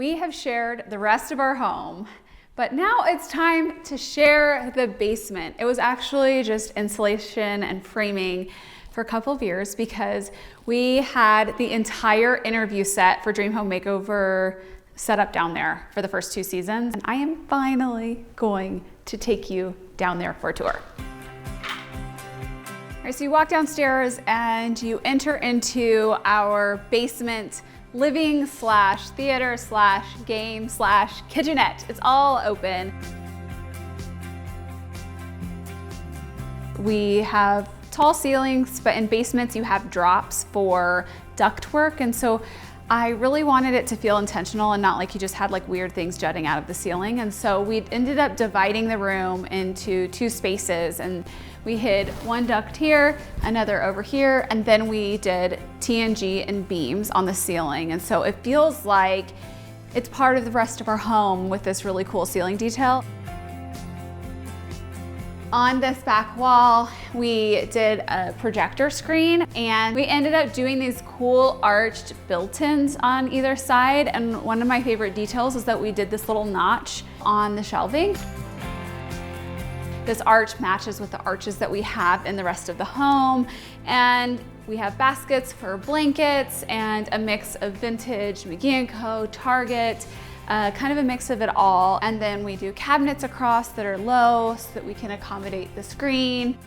We have shared the rest of our home, but now it's time to share the basement. It was actually just insulation and framing for a couple of years because we had the entire interview set for Dream Home Makeover set up down there for the first 2 seasons. And I am finally going to take you down there for a tour. All right, so you walk downstairs and you enter into our basement living slash theater slash game slash kitchenette. It's all open. We have tall ceilings, but in basements you have drops for ductwork, and so I really wanted it to feel intentional and not like you just had like weird things jutting out of the ceiling. And so we ended up dividing the room into 2 spaces, and we hid one duct here, another over here, and then we did TNG and beams on the ceiling. And so it feels like it's part of the rest of our home with this really cool ceiling detail. On this back wall, we did a projector screen, and we ended up doing these cool arched built-ins on either side. And one of my favorite details is that we did this little notch on the shelving. This arch matches with the arches that we have in the rest of the home. And we have baskets for blankets and a mix of vintage, McGee & Co, Target, kind of a mix of it all. And then we do cabinets across that are low so that we can accommodate the screen.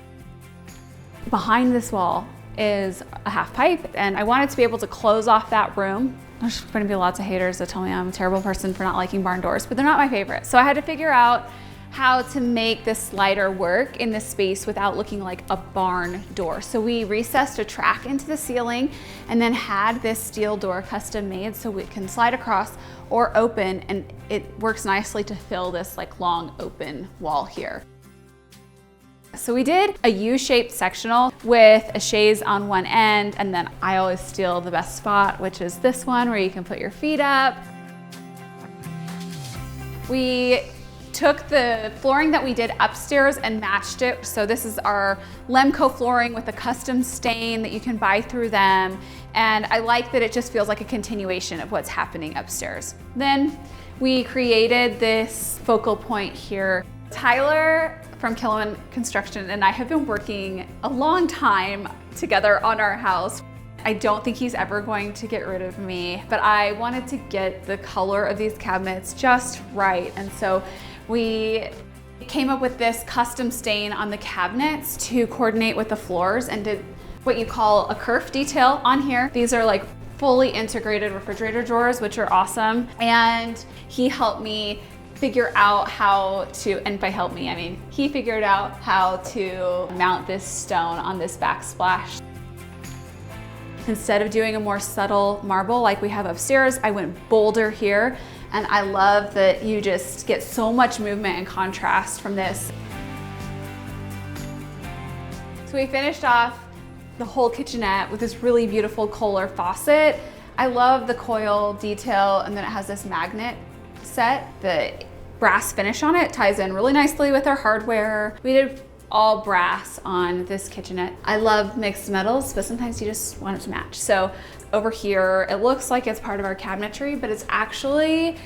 Behind this wall is a half pipe, and I wanted to be able to close off that room. There's going to be lots of haters that tell me I'm a terrible person for not liking barn doors, but they're not my favorite. So I had to figure out how to make this slider work in this space without looking like a barn door. So we recessed a track into the ceiling and then had this steel door custom made so it can slide across or open, and it works nicely to fill this like long open wall here. So we did a U-shaped sectional with a chaise on one end, and then I always steal the best spot, which is this one where you can put your feet up. We took the flooring that we did upstairs and matched it. So this is our Lemco flooring with a custom stain that you can buy through them. And I like that it just feels like a continuation of what's happening upstairs. Then we created this focal point here. Tyler from Killowen Construction and I have been working a long time together on our house. I don't think he's ever going to get rid of me, but I wanted to get the color of these cabinets just right. And so we came up with this custom stain on the cabinets to coordinate with the floors and did what you call a kerf detail on here. These are like fully integrated refrigerator drawers, which are awesome. And he helped me figure out how to, and by help me, I mean, he figured out how to mount this stone on this backsplash. Instead of doing a more subtle marble like we have upstairs, I went bolder here. And I love that you just get so much movement and contrast from this. So we finished off the whole kitchenette with this really beautiful Kohler faucet. I love the coil detail, and then it has this magnet set. The brass finish on it ties in really nicely with our hardware. We did all brass on this kitchenette. I love mixed metals, but sometimes you just want it to match. So over here, it looks like it's part of our cabinetry, but it's actually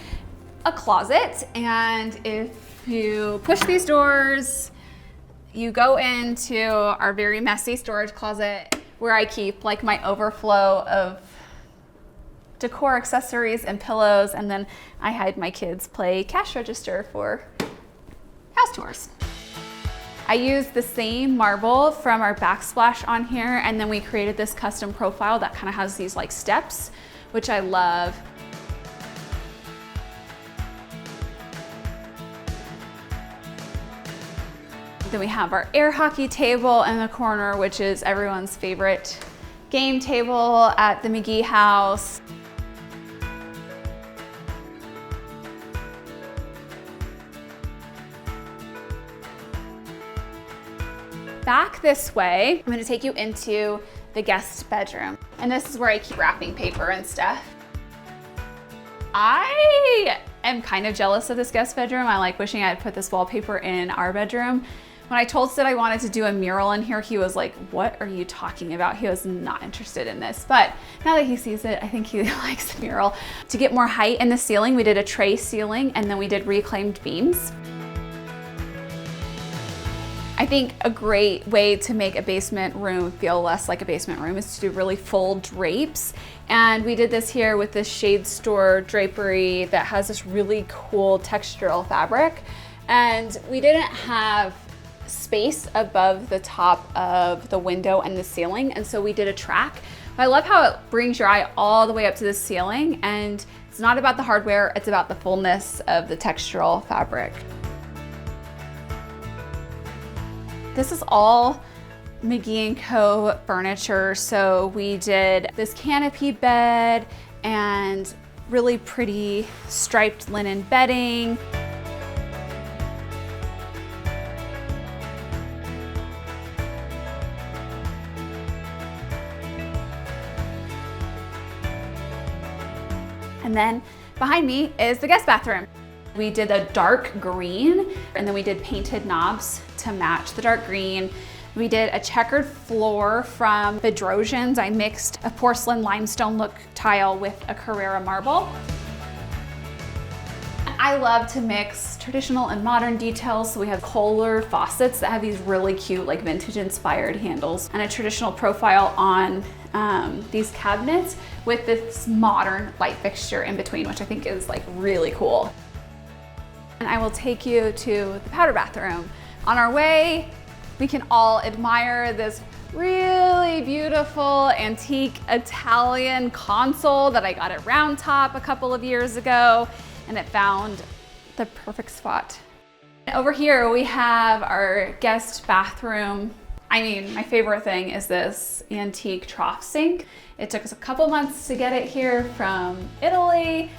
a closet. And if you push these doors, you go into our very messy storage closet where I keep like my overflow of decor accessories and pillows. And then I hide my kids play cash register for house tours. I used the same marble from our backsplash on here, and then we created this custom profile that kind of has these like steps, which I love. Then we have our air hockey table in the corner, which is everyone's favorite game table at the McGee house. Back this way, I'm gonna take you into the guest bedroom. And this is where I keep wrapping paper and stuff. I am kind of jealous of this guest bedroom. I like wishing I had put this wallpaper in our bedroom, When I told Sid I wanted to do a mural in here, he was like, what are you talking about? He was not interested in this. But now that he sees it, I think he likes the mural. To get more height in the ceiling, we did a tray ceiling and then we did reclaimed beams. I think a great way to make a basement room feel less like a basement room is to do really full drapes. And we did this here with this shade store drapery that has this really cool textural fabric. And we didn't have space above the top of the window and the ceiling, and so we did a track. I love how it brings your eye all the way up to the ceiling, and it's not about the hardware, it's about the fullness of the textural fabric. This is all McGee & Co. furniture, so we did this canopy bed and really pretty striped linen bedding. And then behind me is the guest bathroom. We did a dark green, and then we did painted knobs to match the dark green. We did a checkered floor from Bedrosians. I mixed a porcelain limestone look tile with a Carrara marble. I love to mix traditional and modern details. So we have Kohler faucets that have these really cute, like vintage inspired handles, and a traditional profile on these cabinets with this modern light fixture in between, which I think is like really cool. And I will take you to the powder bathroom. On our way, we can all admire this really beautiful antique Italian console that I got at Round Top a couple of years ago, and it found the perfect spot. Over here we have our guest bathroom. I mean, my favorite thing is this antique trough sink. It took us a couple months to get it here from Italy.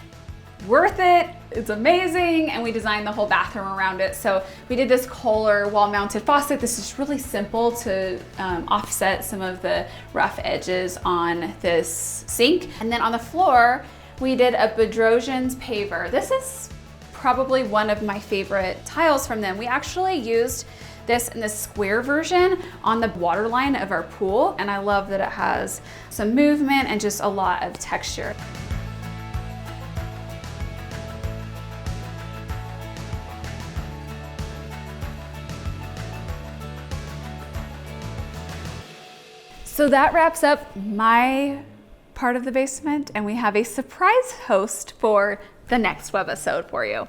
Worth it, it's amazing, and we designed the whole bathroom around it. So we did this Kohler wall-mounted faucet. This is really simple to offset some of the rough edges on this sink. And then on the floor, we did a Bedrosians paver. This is probably one of my favorite tiles from them. We actually used this in the square version on the water line of our pool, and I love that it has some movement and just a lot of texture. So that wraps up my part of the basement, and we have a surprise host for the next webisode for you.